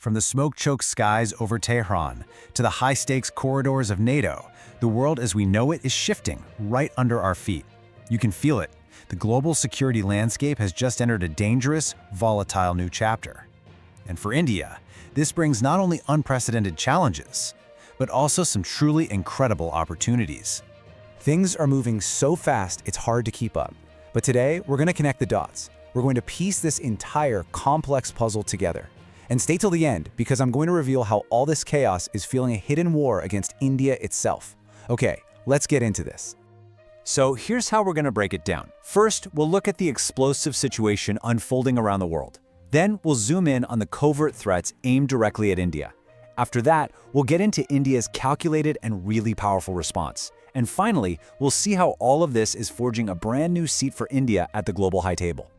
From the smoke-choked skies over Tehran to the high-stakes corridors of NATO, the world as we know it is shifting right under our feet. You can feel it. The global security landscape has just entered a dangerous, volatile new chapter. And for India, this brings not only unprecedented challenges, but also some truly incredible opportunities. Things are moving so fast, it's hard to keep up. But today, we're going to connect the dots. We're going to piece this entire complex puzzle together. And stay till the end, because I'm going to reveal how all this chaos is fueling a hidden war against India itself. Okay, let's get into this. So here's how we're going to break it down. First, we'll look at the explosive situation unfolding around the world. Then we'll zoom in on the covert threats aimed directly at India. After that, we'll get into India's calculated and really powerful response. And finally, we'll see how all of this is forging a brand new seat for India at the global high table.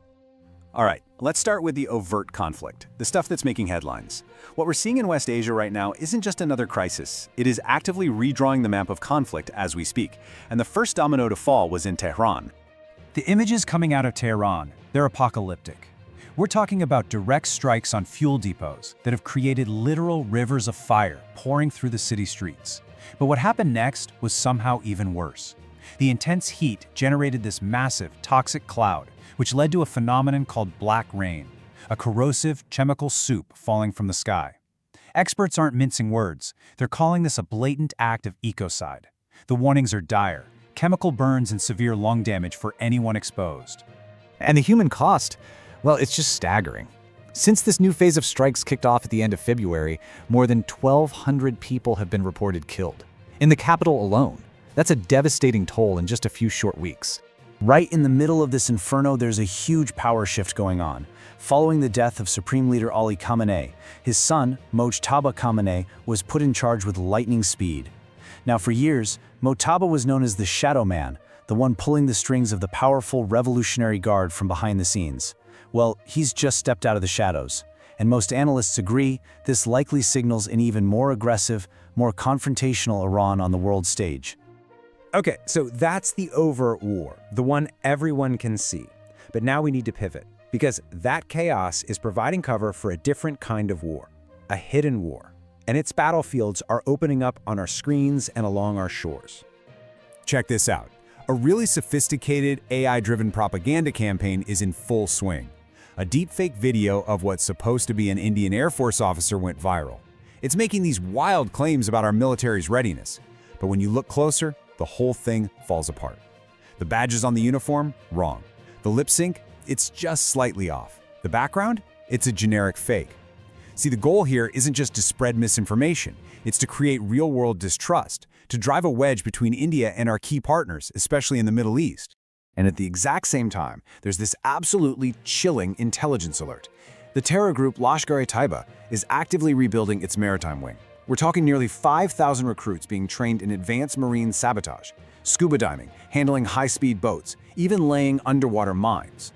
All right, let's start with the overt conflict, the stuff that's making headlines. What we're seeing in West Asia right now isn't just another crisis. It is actively redrawing the map of conflict as we speak. And the first domino to fall was in Tehran. The images coming out of Tehran, they're apocalyptic. We're talking about direct strikes on fuel depots that have created literal rivers of fire pouring through the city streets. But what happened next was somehow even worse. The intense heat generated this massive, toxic cloud, which led to a phenomenon called black rain, a corrosive chemical soup falling from the sky. Experts aren't mincing words. They're calling this a blatant act of ecocide. The warnings are dire: chemical burns and severe lung damage for anyone exposed. And the human cost? Well, it's just staggering. Since this new phase of strikes kicked off at the end of February, more than 1,200 people have been reported killed. In the capital alone, that's a devastating toll in just a few short weeks. Right in the middle of this inferno, there's a huge power shift going on. Following the death of Supreme Leader Ali Khamenei, his son, Mojtaba Khamenei, was put in charge with lightning speed. Now, for years, Mojtaba was known as the Shadow Man, the one pulling the strings of the powerful Revolutionary Guard from behind the scenes. Well, he's just stepped out of the shadows. And most analysts agree this likely signals an even more aggressive, more confrontational Iran on the world stage. Okay, so that's the overt war, the one everyone can see. But now we need to pivot, because that chaos is providing cover for a different kind of war, a hidden war. And its battlefields are opening up on our screens and along our shores. Check this out. A really sophisticated AI-driven propaganda campaign is in full swing. A deepfake video of what's supposed to be an Indian Air Force officer went viral. It's making these wild claims about our military's readiness. But when you look closer, the whole thing falls apart. The badges on the uniform? Wrong. The lip sync? It's just slightly off. The background? It's a generic fake. See, the goal here isn't just to spread misinformation. It's to create real-world distrust, to drive a wedge between India and our key partners, especially in the Middle East. And at the exact same time, there's this absolutely chilling intelligence alert. The terror group Lashkar-e-Taiba is actively rebuilding its maritime wing. We're talking nearly 5,000 recruits being trained in advanced marine sabotage, scuba diving, handling high-speed boats, even laying underwater mines.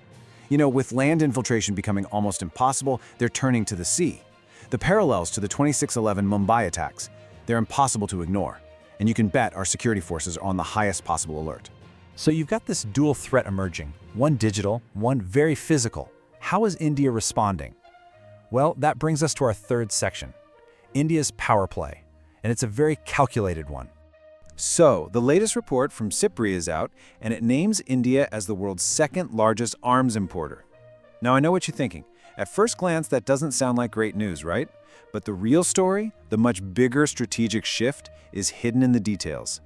You know, with land infiltration becoming almost impossible, they're turning to the sea. The parallels to the 26/11 Mumbai attacks, they're impossible to ignore. And you can bet our security forces are on the highest possible alert. So you've got this dual threat emerging, one digital, one very physical. How is India responding? Well, that brings us to our third section, India's power play, and it's a very calculated one. So, the latest report from SIPRI is out, and it names India as the world's second largest arms importer. Now, I know what you're thinking. At first glance, that doesn't sound like great news, right? But the real story, the much bigger strategic shift, is hidden in the details.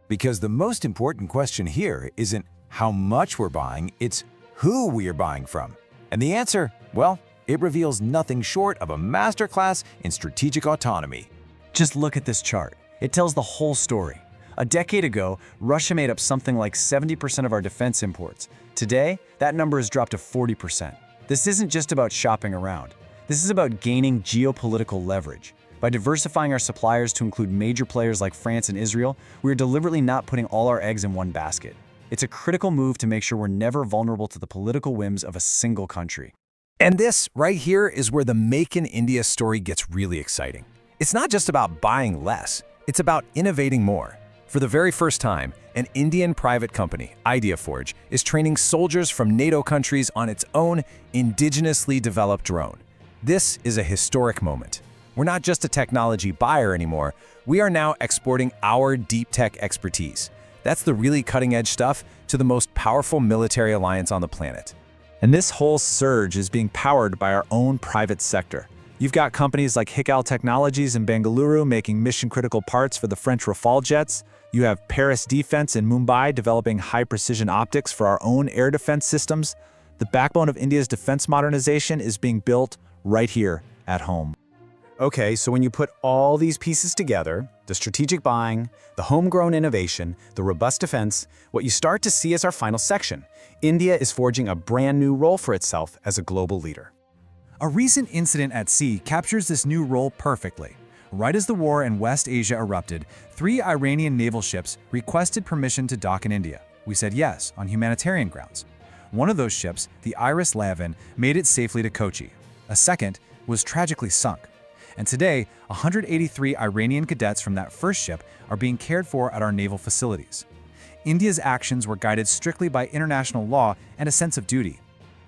Because the most important question here isn't how much we're buying, it's who we are buying from. And the answer, well, it reveals nothing short of a masterclass in strategic autonomy. Just look at this chart. It tells the whole story. A decade ago, Russia made up something like 70% of our defense imports. Today, that number has dropped to 40%. This isn't just about shopping around. This is about gaining geopolitical leverage. By diversifying our suppliers to include major players like France and Israel, we are deliberately not putting all our eggs in one basket. It's a critical move to make sure we're never vulnerable to the political whims of a single country. And this right here is where the Make in India story gets really exciting. It's not just about buying less, it's about innovating more. For the very first time, an Indian private company, IdeaForge, is training soldiers from NATO countries on its own indigenously developed drone. This is a historic moment. We're not just a technology buyer anymore. We are now exporting our deep tech expertise. That's the really cutting-edge stuff to the most powerful military alliance on the planet. And this whole surge is being powered by our own private sector. You've got companies like Hikal Technologies in Bengaluru making mission-critical parts for the French Rafale jets. You have Paris Defense in Mumbai developing high-precision optics for our own air defense systems. The backbone of India's defense modernization is being built right here at home. Okay, so when you put all these pieces together, the strategic buying, the homegrown innovation, the robust defense, what you start to see is our final section. India is forging a brand new role for itself as a global leader. A recent incident at sea captures this new role perfectly. Right as the war in West Asia erupted, 3 Iranian naval ships requested permission to dock in India. We said yes, on humanitarian grounds. One of those ships, the Iris Lavin, made it safely to Kochi. A second was tragically sunk. And today, 183 Iranian cadets from that first ship are being cared for at our naval facilities. India's actions were guided strictly by international law and a sense of duty.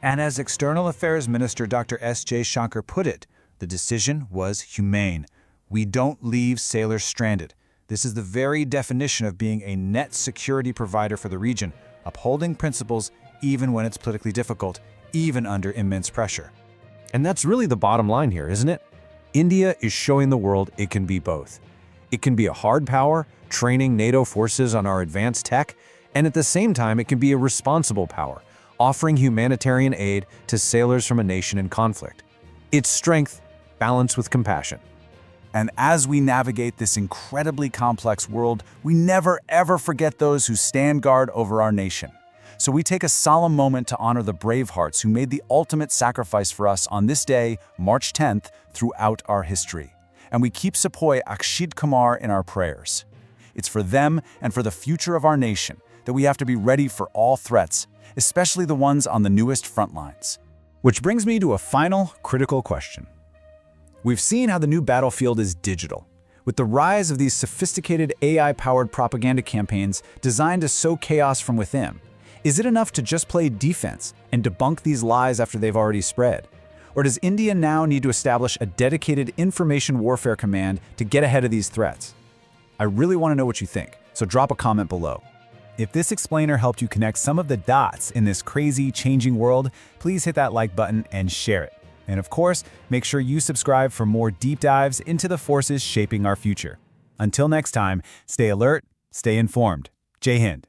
And as External Affairs Minister Dr. S. J. Shankar put it, the decision was humane. We don't leave sailors stranded. This is the very definition of being a net security provider for the region, upholding principles even when it's politically difficult, even under immense pressure. And that's really the bottom line here, isn't it? India is showing the world it can be both. It can be a hard power, training NATO forces on our advanced tech, and at the same time it can be a responsible power, offering humanitarian aid to sailors from a nation in conflict. It's strength balanced with compassion. And as we navigate this incredibly complex world, we never ever forget those who stand guard over our nation. So we take a solemn moment to honor the brave hearts who made the ultimate sacrifice for us on this day, March 10th, throughout our history. And we keep Sepoy Akshit Kumar in our prayers. It's for them and for the future of our nation that we have to be ready for all threats, especially the ones on the newest front lines. Which brings me to a final critical question. We've seen how the new battlefield is digital. With the rise of these sophisticated AI-powered propaganda campaigns designed to sow chaos from within, is it enough to just play defense and debunk these lies after they've already spread? Or does India now need to establish a dedicated information warfare command to get ahead of these threats? I really want to know what you think, so drop a comment below. If this explainer helped you connect some of the dots in this crazy, changing world, please hit that like button and share it. And of course, make sure you subscribe for more deep dives into the forces shaping our future. Until next time, stay alert, stay informed. Jai Hind.